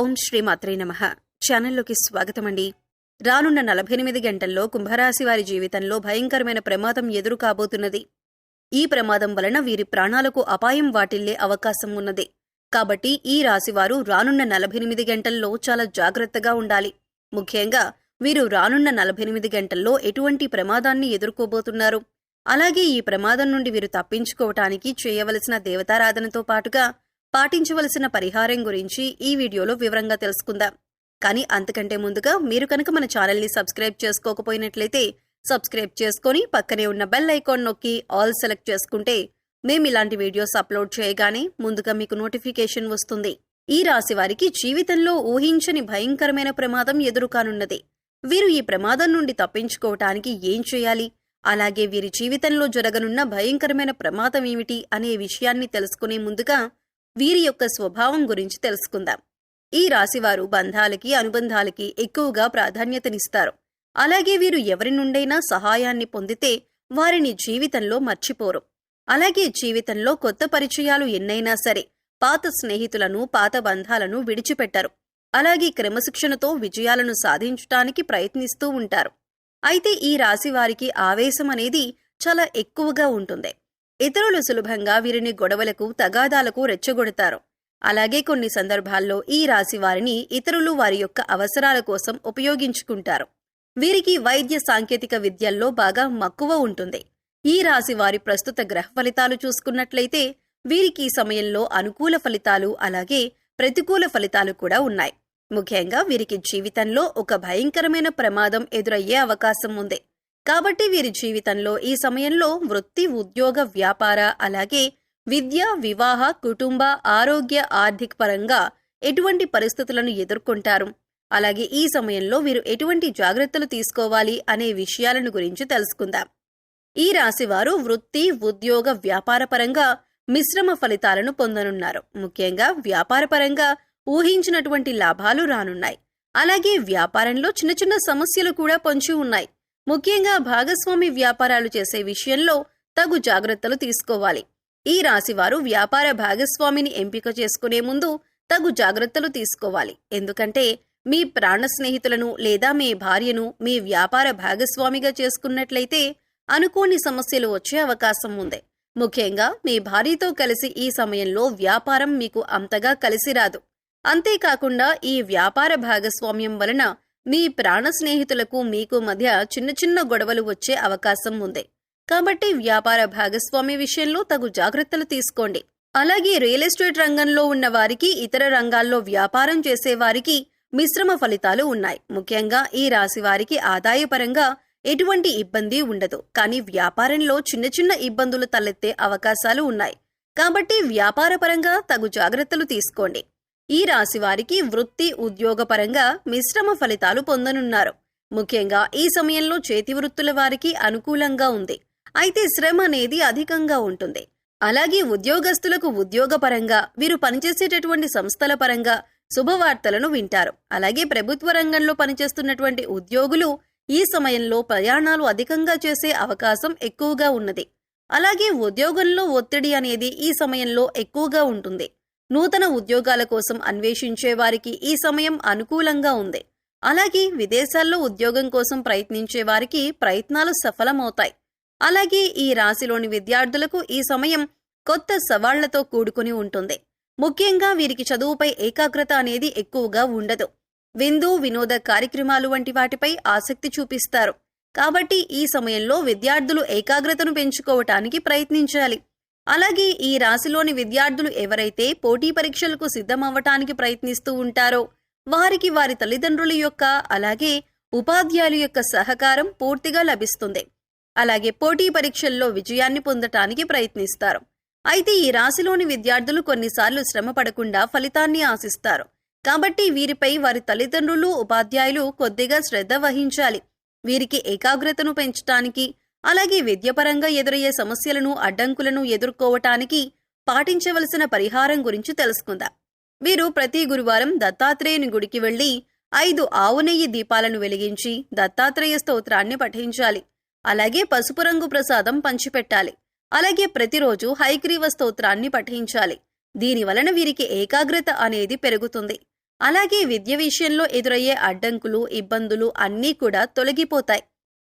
ఓం శ్రీ మాత్రే నమః. ఛానల్లోకి స్వాగతమండి. రానున్న 48 గంటల్లో కుంభరాశి వారి జీవితంలో భయంకరమైన ప్రమాదం ఎదురు కాబోతున్నది. ఈ ప్రమాదం వలన వీరి ప్రాణాలకు అపాయం వాటిల్లే అవకాశం ఉన్నది. కాబట్టి ఈ రాశివారు రానున్న 48 గంటల్లో చాలా జాగ్రత్తగా ఉండాలి. ముఖ్యంగా వీరు రానున్న 48 గంటల్లో ఎటువంటి ప్రమాదాన్ని ఎదుర్కోబోతున్నారు, అలాగే ఈ ప్రమాదం నుండి వీరు తప్పించుకోవటానికి చేయవలసిన దేవతారాధనతో పాటుగా పాటించవలసిన పరిహారం గురించి ఈ వీడియోలో వివరంగా తెలుసుకుందాం. కానీ అంతకంటే ముందుగా మీరు కనుక మన ఛానల్ని సబ్స్క్రైబ్ చేసుకోకపోయినట్లయితే సబ్స్క్రైబ్ చేసుకొని పక్కనే ఉన్న బెల్ ఐకాన్ నొక్కి ఆల్ సెలెక్ట్ చేసుకుంటే మేము ఇలాంటి వీడియోస్ అప్లోడ్ చేయగానే ముందుగా మీకు నోటిఫికేషన్ వస్తుంది. ఈ రాశి వారికి జీవితంలో ఊహించని భయంకరమైన ప్రమాదం ఎదురుకానున్నది. వీరు ఈ ప్రమాదం నుండి తప్పించుకోవటానికి ఏం చేయాలి, అలాగే వీరి జీవితంలో జరగనున్న భయంకరమైన ప్రమాదం ఏమిటి అనే విషయాన్ని తెలుసుకునే ముందుగా వీరి యొక్క స్వభావం గురించి తెలుసుకుందాం. ఈ రాశివారు బంధాలకి అనుబంధాలకి ఎక్కువగా ప్రాధాన్యతనిస్తారు. అలాగే వీరు ఎవరి నుండైనా సహాయాన్ని పొందితే వారిని జీవితంలో మర్చిపోరు. అలాగే జీవితంలో కొత్త పరిచయాలు ఎన్నైనా సరే పాత స్నేహితులను పాత బంధాలను విడిచిపెట్టరు. అలాగే క్రమశిక్షణతో విజయాలను సాధించటానికి ప్రయత్నిస్తూ ఉంటారు. అయితే ఈ రాశివారికి ఆవేశం అనేది చాలా ఎక్కువగా ఉంటుంది. ఇతరులు సులభంగా వీరిని గొడవలకు తగాదాలకు రెచ్చగొడతారు. అలాగే కొన్ని సందర్భాల్లో ఈ రాశి వారిని ఇతరులు వారి యొక్క అవసరాల కోసం ఉపయోగించుకుంటారు. వీరికి వైద్య సాంకేతిక విద్యల్లో బాగా మక్కువ ఉంటుంది. ఈ రాశి వారి ప్రస్తుత గ్రహ ఫలితాలు చూసుకున్నట్లయితే వీరికి ఈ సమయంలో అనుకూల ఫలితాలు అలాగే ప్రతికూల ఫలితాలు కూడా ఉన్నాయి. ముఖ్యంగా వీరికి జీవితంలో ఒక భయంకరమైన ప్రమాదం ఎదురయ్యే అవకాశం ఉంది. కాబట్టి వీరి జీవితంలో ఈ సమయంలో వృత్తి, ఉద్యోగ, వ్యాపార అలాగే విద్య, వివాహ, కుటుంబ, ఆరోగ్య, ఆర్థిక పరంగా ఎటువంటి పరిస్థితులను ఎదుర్కొంటారు, అలాగే ఈ సమయంలో వీరు ఎటువంటి జాగ్రత్తలు తీసుకోవాలి అనే విషయాలను గురించి తెలుసుకుందాం. ఈ రాశివారు వృత్తి, ఉద్యోగ, వ్యాపార పరంగా మిశ్రమ ఫలితాలను పొందనున్నారు. ముఖ్యంగా వ్యాపార పరంగా ఊహించినటువంటి లాభాలు రానున్నాయి. అలాగే వ్యాపారంలో చిన్న చిన్న సమస్యలు కూడా పొంచి ఉన్నాయి. ముఖ్యంగా భాగస్వామి వ్యాపారాలు చేసే విషయంలో తగు జాగ్రత్తలు తీసుకోవాలి. ఈ రాశివారు వ్యాపార భాగస్వామిని ఎంపిక చేసుకునే ముందు తగు జాగ్రత్తలు తీసుకోవాలి. ఎందుకంటే మీ ప్రాణ స్నేహితులను లేదా మీ భార్యను మీ వ్యాపార భాగస్వామిగా చేసుకున్నట్లయితే అనుకోని సమస్యలు వచ్చే అవకాశం ఉంది. ముఖ్యంగా మీ భార్యతో కలిసి ఈ సమయంలో వ్యాపారం మీకు అంతగా కలిసి రాదు. అంతేకాకుండా ఈ వ్యాపార భాగస్వామ్యం వలన మీ ప్రాణ స్నేహితులకు మీకు మధ్య చిన్న చిన్న గొడవలు వచ్చే అవకాశం ఉంది. కాబట్టి వ్యాపార భాగస్వామి విషయంలో తగు జాగ్రత్తలు తీసుకోండి. అలాగే రియల్ ఎస్టేట్ రంగంలో ఉన్న వారికి, ఇతర రంగాల్లో వ్యాపారం చేసేవారికి మిశ్రమ ఫలితాలు ఉన్నాయి. ముఖ్యంగా ఈ రాశి వారికి ఆదాయపరంగా ఎటువంటి ఇబ్బంది ఉండదు. కానీ వ్యాపారంలో చిన్న చిన్న ఇబ్బందులు తలెత్తే అవకాశాలు ఉన్నాయి. కాబట్టి వ్యాపారపరంగా తగు జాగ్రత్తలు తీసుకోండి. ఈ రాశి వారికి వృత్తి, ఉద్యోగపరంగా మిశ్రమ ఫలితాలు పొందనున్నారు. ముఖ్యంగా ఈ సమయంలో చేతి వృత్తుల వారికి అనుకూలంగా ఉంది. అయితే శ్రమ అనేది అధికంగా ఉంటుంది. అలాగే ఉద్యోగస్తులకు ఉద్యోగపరంగా వీరు పనిచేసేటటువంటి సంస్థల పరంగా శుభవార్తలను వింటారు. అలాగే ప్రభుత్వ రంగంలో పనిచేస్తున్నటువంటి ఉద్యోగులు ఈ సమయంలో ప్రయాణాలు అధికంగా చేసే అవకాశం ఎక్కువగా ఉన్నది. అలాగే ఉద్యోగంలో ఒత్తిడి అనేది ఈ సమయంలో ఎక్కువగా ఉంటుంది. నూతన ఉద్యోగాల కోసం అన్వేషించే వారికి ఈ సమయం అనుకూలంగా ఉంది. అలాగే విదేశాల్లో ఉద్యోగం కోసం ప్రయత్నించే వారికి ప్రయత్నాలు సఫలమవుతాయి. అలాగే ఈ రాశిలోని విద్యార్థులకు ఈ సమయం కొత్త సవాళ్లతో కూడుకుని ఉంటుంది. ముఖ్యంగా వీరికి చదువుపై ఏకాగ్రత అనేది ఎక్కువగా ఉండదు. విందు, వినోద కార్యక్రమాలు వంటి వాటిపై ఆసక్తి చూపిస్తారు. కాబట్టి ఈ సమయంలో విద్యార్థులు ఏకాగ్రతను పెంచుకోవటానికి ప్రయత్నించాలి. అలాగే ఈ రాశిలోని విద్యార్థులు ఎవరైతే పోటీ పరీక్షలకు సిద్ధమవ్వటానికి ప్రయత్నిస్తూ ఉంటారో వారికి వారి తల్లిదండ్రుల యొక్క అలాగే ఉపాధ్యాయుల యొక్క సహకారం పూర్తిగా లభిస్తుంది. అలాగే పోటీ పరీక్షల్లో విజయాన్ని పొందటానికి ప్రయత్నిస్తారు. అయితే ఈ రాశిలోని విద్యార్థులు కొన్నిసార్లు శ్రమ పడకుండా ఫలితాన్ని ఆశిస్తారు. కాబట్టి వీరిపై వారి తల్లిదండ్రులు, ఉపాధ్యాయులు కొద్దిగా శ్రద్ధ వహించాలి. వీరికి ఏకాగ్రతను పెంచటానికి అలాగే విద్యపరంగా ఎదురయ్యే సమస్యలను, అడ్డంకులను ఎదుర్కోవటానికి పాటించవలసిన పరిహారం గురించి తెలుసుకుందాం. వీరు ప్రతి గురువారం దత్తాత్రేయుని గుడికి వెళ్లి 5 ఆవు నెయ్యి దీపాలను వెలిగించి దత్తాత్రేయ స్తోత్రాన్ని పఠించాలి. అలాగే పసుపు రంగు ప్రసాదం పంచిపెట్టాలి. అలాగే ప్రతిరోజు హయగ్రీవ స్తోత్రాన్ని పఠించాలి. దీనివలన వీరికి ఏకాగ్రత అనేది పెరుగుతుంది. అలాగే విద్య విషయంలో ఎదురయ్యే అడ్డంకులు, ఇబ్బందులు అన్నీ కూడా తొలగిపోతాయి.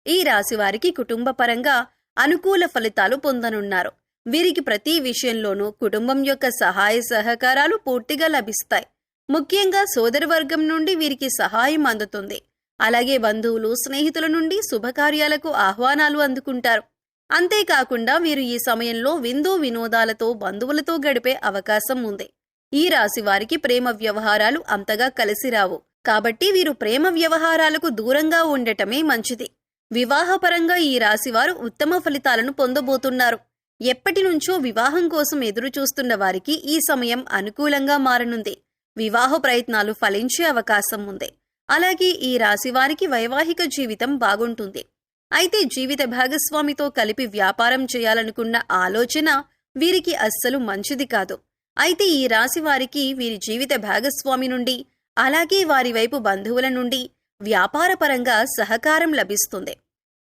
ఈ రాశి వారికి కుటుంబ పరంగా అనుకూల ఫలితాలు పొందనున్నారు. వీరికి ప్రతి విషయంలోనూ కుటుంబం యొక్క సహాయ సహకారాలు పూర్తిగా లభిస్తాయి. ముఖ్యంగా సోదరవర్గం నుండి వీరికి సహాయం అందుతుంది. అలాగే బంధువులు, స్నేహితుల నుండి శుభకార్యాలకు ఆహ్వానాలు అందుకుంటారు. అంతేకాకుండా వీరు ఈ సమయంలో విందు వినోదాలతో బంధువులతో గడిపే అవకాశం ఉంది. ఈ రాశి వారికి ప్రేమ వ్యవహారాలు అంతగా కలిసి రావు. కాబట్టి వీరు ప్రేమ వ్యవహారాలకు దూరంగా ఉండటమే మంచిది. వివాహపరంగా ఈ రాశివారు ఉత్తమ ఫలితాలను పొందబోతున్నారు. ఎప్పటి నుంచో వివాహం కోసం ఎదురు చూస్తున్న వారికి ఈ సమయం అనుకూలంగా మారనుంది. వివాహ ప్రయత్నాలు ఫలించే అవకాశం ఉంది. అలాగే ఈ రాశి వారికి వైవాహిక జీవితం బాగుంటుంది. అయితే జీవిత భాగస్వామితో కలిపి వ్యాపారం చేయాలనుకున్న ఆలోచన వీరికి అస్సలు మంచిది కాదు. అయితే ఈ రాశి వారికి వీరి జీవిత భాగస్వామి నుండి, అలాగే వారి వైపు బంధువుల నుండి వ్యాపారపరంగా సహకారం లభిస్తుంది.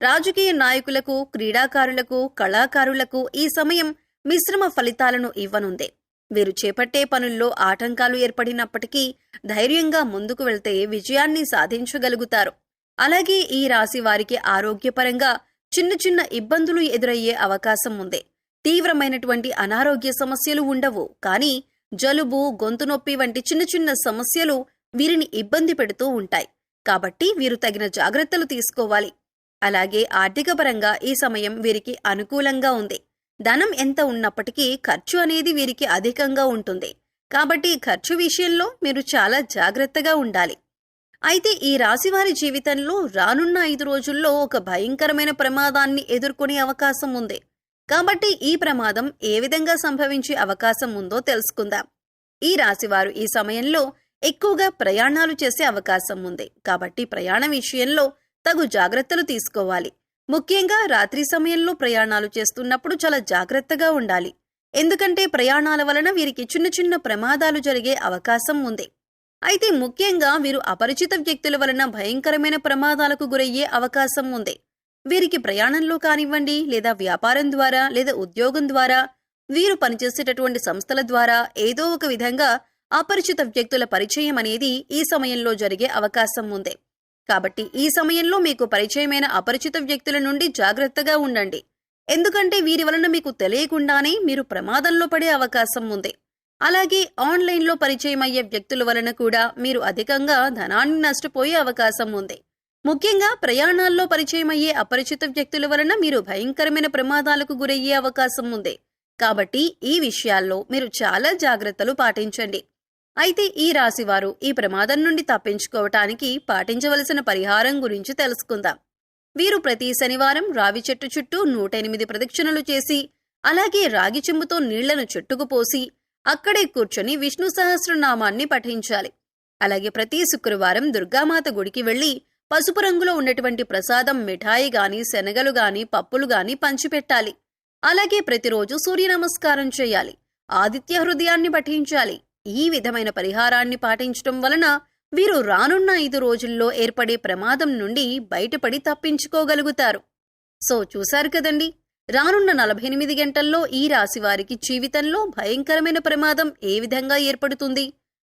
రాజకీయ నాయకులకు, క్రీడాకారులకు, కళాకారులకు ఈ సమయం మిశ్రమ ఫలితాలను ఇవ్వనుంది. వీరు చేపట్టే పనుల్లో ఆటంకాలు ఏర్పడినప్పటికీ ధైర్యంగా ముందుకు వెళ్తే విజయాన్ని సాధించగలుగుతారు. అలాగే ఈ రాశి వారికి ఆరోగ్యపరంగా చిన్న చిన్న ఇబ్బందులు ఎదురయ్యే అవకాశం ఉంది. తీవ్రమైనటువంటి అనారోగ్య సమస్యలు ఉండవు, కానీ జలుబు, గొంతు నొప్పి వంటి చిన్న చిన్న సమస్యలు వీరిని ఇబ్బంది పెడుతూ ఉంటాయి. కాబట్టి వీరు తగిన జాగ్రత్తలు తీసుకోవాలి. అలాగే ఆర్థిక పరంగా ఈ సమయం వీరికి అనుకూలంగా ఉంది. ధనం ఎంత ఉన్నప్పటికీ ఖర్చు అనేది వీరికి అధికంగా ఉంటుంది. కాబట్టి ఖర్చు విషయంలో మీరు చాలా జాగ్రత్తగా ఉండాలి. అయితే ఈ రాశివారి జీవితంలో రానున్న 5 రోజుల్లో ఒక భయంకరమైన ప్రమాదాన్ని ఎదుర్కొనే అవకాశం ఉంది. కాబట్టి ఈ ప్రమాదం ఏ విధంగా సంభవించే అవకాశం ఉందో తెలుసుకుందాం. ఈ రాశివారు ఈ సమయంలో ఎక్కువగా ప్రయాణాలు చేసే అవకాశం ఉంది. కాబట్టి ప్రయాణ విషయంలో తగు జాగ్రత్తలు తీసుకోవాలి. ముఖ్యంగా రాత్రి సమయంలో ప్రయాణాలు చేస్తున్నప్పుడు చాలా జాగ్రత్తగా ఉండాలి. ఎందుకంటే ప్రయాణాల వలన వీరికి చిన్న చిన్న ప్రమాదాలు జరిగే అవకాశం ఉంది. అయితే ముఖ్యంగా వీరు అపరిచిత వ్యక్తుల వలన భయంకరమైన ప్రమాదాలకు గురయ్యే అవకాశం ఉంది. వీరికి ప్రయాణంలో కానివ్వండి, లేదా వ్యాపారం ద్వారా, లేదా ఉద్యోగం ద్వారా, వీరు పనిచేసేటటువంటి సంస్థల ద్వారా ఏదో ఒక విధంగా అపరిచిత వ్యక్తుల పరిచయం అనేది ఈ సమయంలో జరిగే అవకాశం ఉంది. కాబట్టి ఈ సమయంలో మీకు పరిచయమైన అపరిచిత వ్యక్తుల నుండి జాగ్రత్తగా ఉండండి. ఎందుకంటే వీరి వలన మీకు తెలియకుండానే మీరు ప్రమాదంలో పడే అవకాశం ఉంది. అలాగే ఆన్లైన్లో పరిచయం అయ్యే వ్యక్తుల వలన కూడా మీరు అధికంగా ధనాన్ని నష్టపోయే అవకాశం ఉంది. ముఖ్యంగా ప్రయాణాల్లో పరిచయం అయ్యే అపరిచిత వ్యక్తుల వలన మీరు భయంకరమైన ప్రమాదాలకు గురయ్యే అవకాశం ఉంది. కాబట్టి ఈ విషయాల్లో మీరు చాలా జాగ్రత్తలు పాటించండి. అయితే ఈ రాశివారు ఈ ప్రమాదం నుండి తప్పించుకోవటానికి పాటించవలసిన పరిహారం గురించి తెలుసుకుందాం. వీరు ప్రతి శనివారం రావి చెట్టు చుట్టూ 108 ప్రదక్షిణలు చేసి, అలాగే రాగి చెంబుతో నీళ్లను చెట్టుకు పోసి అక్కడే కూర్చొని విష్ణు సహస్రనామాన్ని పఠించాలి. అలాగే ప్రతి శుక్రవారం దుర్గామాత గుడికి వెళ్లి పసుపు రంగులో ఉన్నటువంటి ప్రసాదం, మిఠాయి గాని, శనగలు గాని, పప్పులు గాని పంచిపెట్టాలి. అలాగే ప్రతిరోజు సూర్య నమస్కారం చేయాలి. ఆదిత్య హృదయాన్ని పఠించాలి. ఈ విధమైన పరిహారాన్ని పాటించటం వలన వీరు రానున్న 5 రోజుల్లో ఏర్పడే ప్రమాదం నుండి బయటపడి తప్పించుకోగలుగుతారు. సో చూశారు కదండి, రానున్న 48 గంటల్లో ఈ రాశి వారికి జీవితంలో భయంకరమైన ప్రమాదం ఏ విధంగా ఏర్పడుతుంది,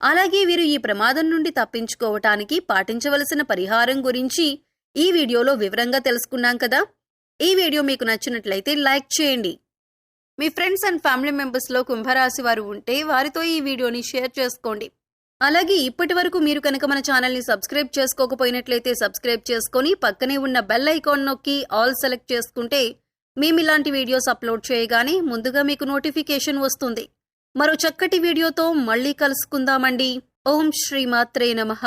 అలాగే వీరు ఈ ప్రమాదం నుండి తప్పించుకోవటానికి పాటించవలసిన పరిహారం గురించి ఈ వీడియోలో వివరంగా తెలుసుకున్నాం కదా. ఈ వీడియో మీకు నచ్చినట్లయితే లైక్ చేయండి. మీ ఫ్రెండ్స్ అండ్ ఫ్యామిలీ మెంబర్స్లో కుంభరాశి వారు ఉంటే వారితో ఈ వీడియోని షేర్ చేసుకోండి. అలాగే ఇప్పటి వరకు మీరు కనుక మన ఛానల్ని సబ్స్క్రైబ్ చేసుకోకపోయినట్లయితే సబ్స్క్రైబ్ చేసుకొని పక్కనే ఉన్న బెల్ ఐకాన్ నొక్కి ఆల్ సెలెక్ట్ చేసుకుంటే మేము ఇలాంటి వీడియోస్ అప్లోడ్ చేయగానే ముందుగా మీకు నోటిఫికేషన్ వస్తుంది. మరో చక్కటి వీడియోతో మళ్ళీ కలుసుకుందామండి. ఓం శ్రీమాత్రే నమః.